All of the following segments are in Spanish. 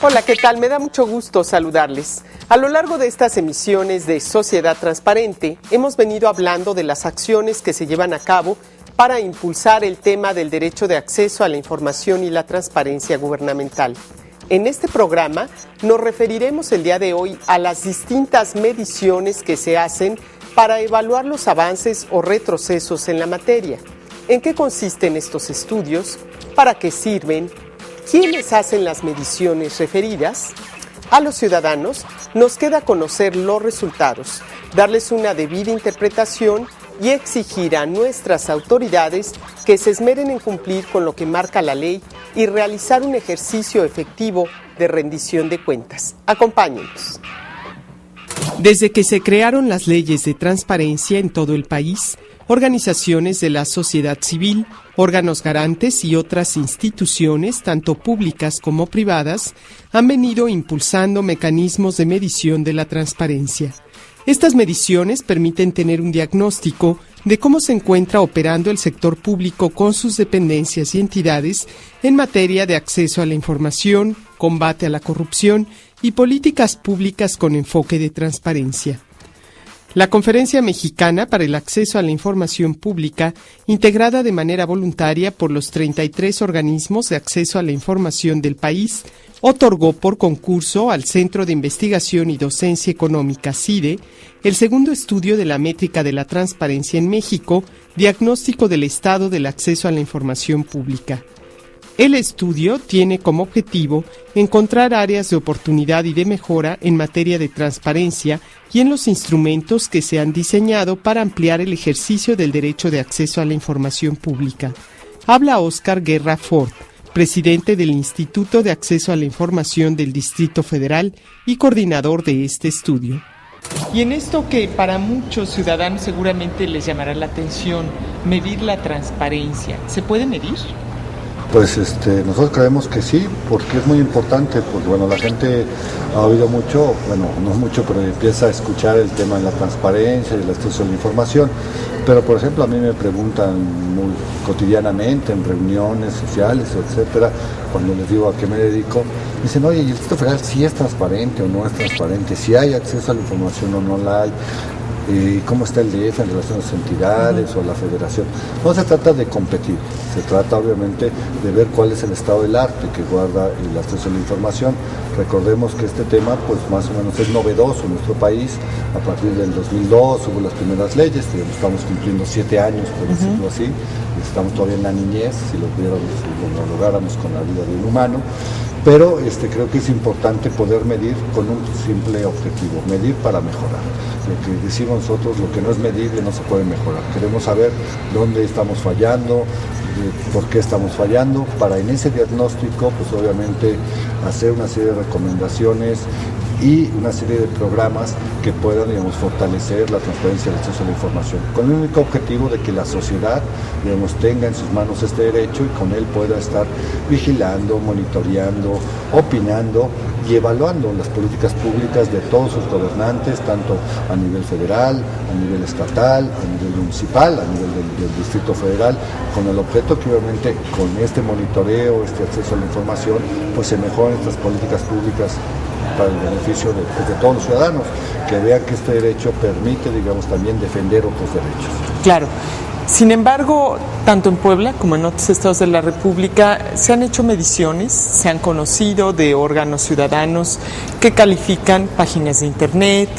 Hola, ¿qué tal? Me da mucho gusto saludarles. A lo largo de estas emisiones de Sociedad Transparente, hemos venido hablando de las acciones que se llevan a cabo para impulsar el tema del derecho de acceso a la información y la transparencia gubernamental. En este programa nos referiremos el día de hoy a las distintas mediciones que se hacen para evaluar los avances o retrocesos en la materia. ¿En qué consisten estos estudios? ¿Para qué sirven? ¿Quiénes hacen las mediciones referidas? A los ciudadanos nos queda conocer los resultados, darles una debida interpretación y exigir a nuestras autoridades que se esmeren en cumplir con lo que marca la ley y realizar un ejercicio efectivo de rendición de cuentas. Acompáñenos. Desde que se crearon las leyes de transparencia en todo el país, organizaciones de la sociedad civil, órganos garantes y otras instituciones, tanto públicas como privadas, han venido impulsando mecanismos de medición de la transparencia. Estas mediciones permiten tener un diagnóstico de cómo se encuentra operando el sector público con sus dependencias y entidades en materia de acceso a la información, combate a la corrupción y políticas públicas con enfoque de transparencia. La Conferencia Mexicana para el Acceso a la Información Pública, integrada de manera voluntaria por los 33 organismos de acceso a la información del país, otorgó por concurso al Centro de Investigación y Docencia Económica, CIDE, el segundo estudio de la métrica de la transparencia en México, diagnóstico del estado del acceso a la información pública. El estudio tiene como objetivo encontrar áreas de oportunidad y de mejora en materia de transparencia y en los instrumentos que se han diseñado para ampliar el ejercicio del derecho de acceso a la información pública. Habla Óscar Guerra Fort, presidente del Instituto de Acceso a la Información del Distrito Federal y coordinador de este estudio. Y en esto que para muchos ciudadanos seguramente les llamará la atención, medir la transparencia, ¿se puede medir? Pues nosotros creemos que sí, porque es muy importante, porque bueno, la gente ha oído mucho, bueno, no mucho, pero empieza a escuchar el tema de la transparencia y el acceso a la información, pero por ejemplo a mí me preguntan muy cotidianamente en reuniones sociales, etcétera, cuando les digo a qué me dedico, dicen, oye, ¿y el Distrito Federal sí es transparente o no es transparente? ¿Si hay acceso a la información o no la hay? ¿Cómo está el DF en relación a las entidades o a la federación? No se trata de competir, se trata obviamente de ver cuál es el estado del arte que guarda el acceso a la información. Recordemos que este tema pues más o menos es novedoso en nuestro país. A partir del 2002 hubo las primeras leyes, estamos cumpliendo 7 años, por decirlo así, estamos todavía en la niñez, si lo lográramos con la vida de un humano. Pero creo que es importante poder medir con un simple objetivo, medir para mejorar. Lo que decimos nosotros, lo que no es medible no se puede mejorar. Queremos saber dónde estamos fallando, por qué estamos fallando, para en ese diagnóstico, pues obviamente hacer una serie de recomendaciones y una serie de programas que puedan, digamos, fortalecer la transparencia y el acceso a la información, con el único objetivo de que la sociedad, digamos, tenga en sus manos este derecho y con él pueda estar vigilando, monitoreando, opinando y evaluando las políticas públicas de todos sus gobernantes, tanto a nivel federal, a nivel estatal, a nivel municipal, a nivel del Distrito Federal, con el objeto que obviamente con este monitoreo, este acceso a la información, pues se mejoren estas políticas públicas para el beneficio de todos los ciudadanos, que vean que este derecho permite, digamos, también defender otros derechos. Claro. Sin embargo, tanto en Puebla como en otros estados de la República se han hecho mediciones, se han conocido de órganos ciudadanos que califican páginas de internet,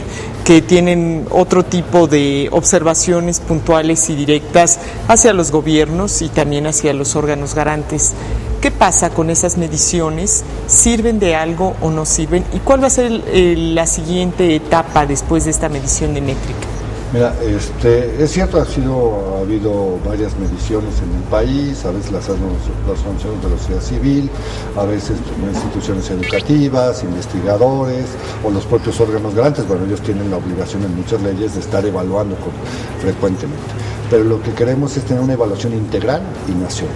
que tienen otro tipo de observaciones puntuales y directas hacia los gobiernos y también hacia los órganos garantes. ¿Qué pasa con esas mediciones? ¿Sirven de algo o no sirven? ¿Y cuál va a ser la siguiente etapa después de esta medición de métrica? Mira, es cierto, ha habido varias mediciones en el país, a veces las organizaciones de la sociedad civil, a veces instituciones educativas, investigadores o los propios órganos garantes. Bueno, ellos tienen la obligación en muchas leyes de estar evaluando frecuentemente. Pero lo que queremos es tener una evaluación integral y nacional,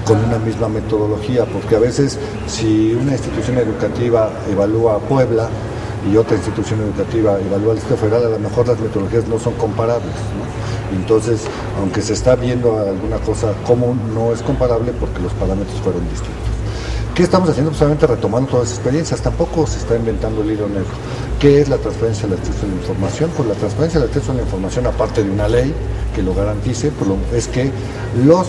con una misma metodología, porque a veces si una institución educativa evalúa a Puebla, y otra institución educativa evalúa el Distrito Federal, a lo mejor las metodologías no son comparables, ¿no? Entonces, aunque se está viendo alguna cosa común, no es comparable porque los parámetros fueron distintos. ¿Qué estamos haciendo? Pues solamente retomando todas las experiencias, tampoco se está inventando el hilo negro. ¿Qué es la transparencia del acceso a la información? Pues la transparencia del acceso a la información, aparte de una ley que lo garantice, pues es que los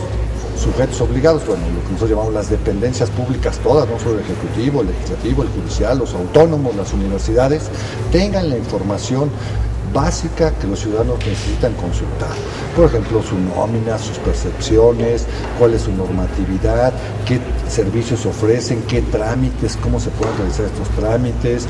sujetos obligados, bueno, lo que nosotros llamamos las dependencias públicas todas, no solo el Ejecutivo, el Legislativo, el Judicial, los autónomos, las universidades, tengan la información básica que los ciudadanos necesitan consultar. Por ejemplo, su nómina, sus percepciones, cuál es su normatividad, qué servicios ofrecen, qué trámites, cómo se pueden realizar estos trámites,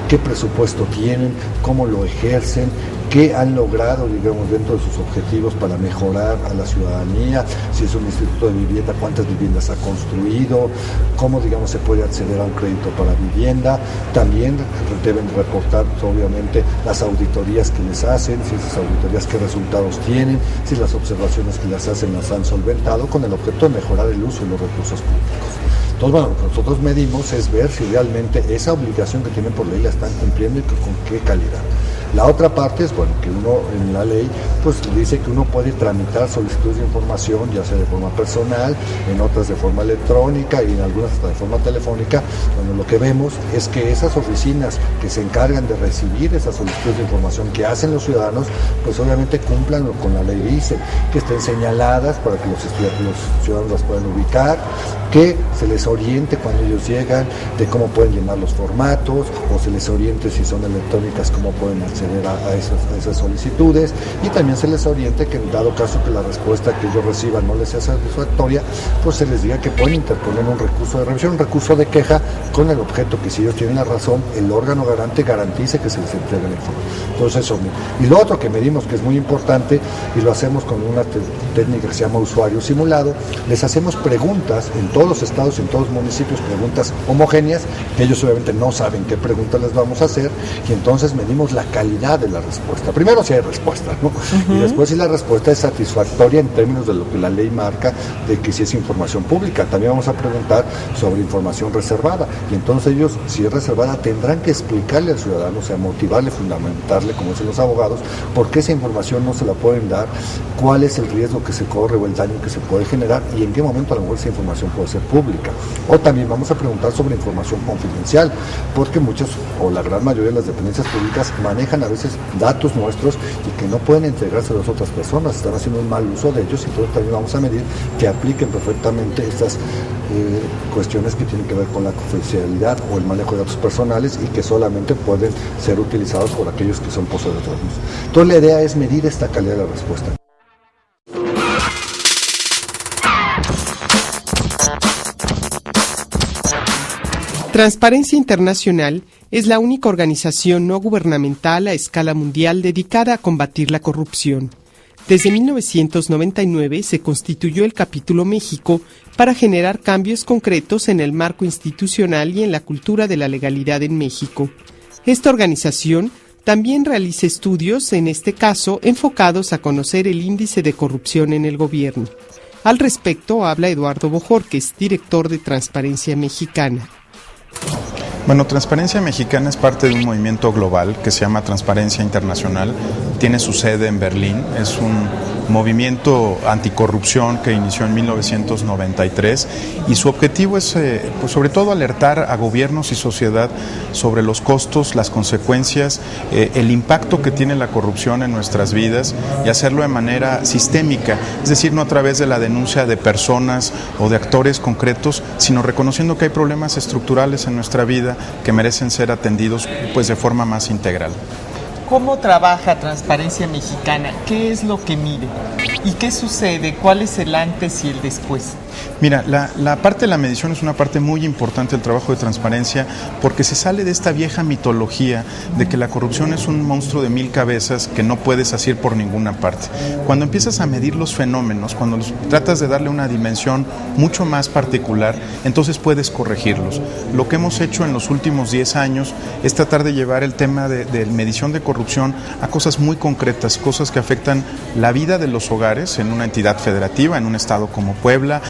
qué presupuesto tienen, cómo lo ejercen, qué han logrado, digamos, dentro de sus objetivos para mejorar a la ciudadanía, si es un instituto de vivienda, cuántas viviendas ha construido, cómo, digamos, se puede acceder a un crédito para vivienda. También deben reportar, obviamente, las auditorías que les hacen, si esas auditorías qué resultados tienen, si las observaciones que les hacen las han solventado, con el objeto de mejorar el uso de los recursos públicos. Entonces, bueno, lo que nosotros medimos es ver si realmente esa obligación que tienen por ley la están cumpliendo y con qué calidad. La otra parte es, bueno, que uno en la ley pues dice que uno puede tramitar solicitudes de información, ya sea de forma personal, en otras de forma electrónica y en algunas hasta de forma telefónica. Bueno, lo que vemos es que esas oficinas que se encargan de recibir esas solicitudes de información que hacen los ciudadanos, pues obviamente cumplan lo que la ley dice, que estén señaladas para que los ciudadanos las puedan ubicar, que se les oriente cuando ellos llegan de cómo pueden llenar los formatos, o se les oriente si son electrónicas cómo pueden acceder a esas solicitudes, y también se les oriente que en dado caso que la respuesta que ellos reciban no les sea satisfactoria, pues se les diga que pueden interponer un recurso de revisión, un recurso de queja, con el objeto que si ellos tienen la razón, el órgano garante garantice que se les entregue la información. Entonces eso. Y lo otro que medimos, que es muy importante, y lo hacemos con una técnica que se llama usuario simulado, les hacemos preguntas en todos los estados, en todos los municipios, preguntas homogéneas, que ellos obviamente no saben qué preguntas les vamos a hacer, y entonces medimos la calidad de la respuesta. Primero si hay respuesta, ¿no? Y después si la respuesta es satisfactoria en términos de lo que la ley marca, de que si es información pública. También vamos a preguntar sobre información reservada, y entonces ellos, si es reservada, tendrán que explicarle al ciudadano, o sea, motivarle, fundamentarle, como dicen los abogados, por qué esa información no se la pueden dar, cuál es el riesgo que se corre o el daño que se puede generar, y en qué momento a lo mejor esa información puede ser pública. O también vamos a preguntar sobre información confidencial, porque muchos o la gran mayoría de las dependencias públicas manejan a veces datos nuestros y que no pueden entregarse a las otras personas, están haciendo un mal uso de ellos, y entonces también vamos a medir que apliquen perfectamente estas cuestiones que tienen que ver con la confidencialidad o el manejo de datos personales, y que solamente pueden ser utilizados por aquellos que son poseedores de los mismos. Entonces la idea es medir esta calidad de la respuesta. Transparencia Internacional es la única organización no gubernamental a escala mundial dedicada a combatir la corrupción. Desde 1999 se constituyó el capítulo México para generar cambios concretos en el marco institucional y en la cultura de la legalidad en México. Esta organización también realiza estudios, en este caso, enfocados a conocer el índice de corrupción en el gobierno. Al respecto habla Eduardo Bojorquez, director de Transparencia Mexicana. Bueno, Transparencia Mexicana es parte de un movimiento global que se llama Transparencia Internacional. Tiene su sede en Berlín. Es un movimiento anticorrupción que inició en 1993 y su objetivo es, pues sobre todo, alertar a gobiernos y sociedad sobre los costos, las consecuencias, el impacto que tiene la corrupción en nuestras vidas, y hacerlo de manera sistémica, es decir, no a través de la denuncia de personas o de actores concretos, sino reconociendo que hay problemas estructurales en nuestra vida que merecen ser atendidos pues de forma más integral. ¿Cómo trabaja Transparencia Mexicana? ¿Qué es lo que mide? ¿Y qué sucede? ¿Cuál es el antes y el después? Mira, la parte de la medición es una parte muy importante del trabajo de transparencia, porque se sale de esta vieja mitología de que la corrupción es un monstruo de 1000 cabezas que no puedes asir por ninguna parte. Cuando empiezas a medir los fenómenos, cuando tratas de darle una dimensión mucho más particular, entonces puedes corregirlos. Lo que hemos hecho en los últimos 10 años es tratar de llevar el tema de medición de corrupción a cosas muy concretas, cosas que afectan la vida de los hogares en una entidad federativa, en un estado como Puebla,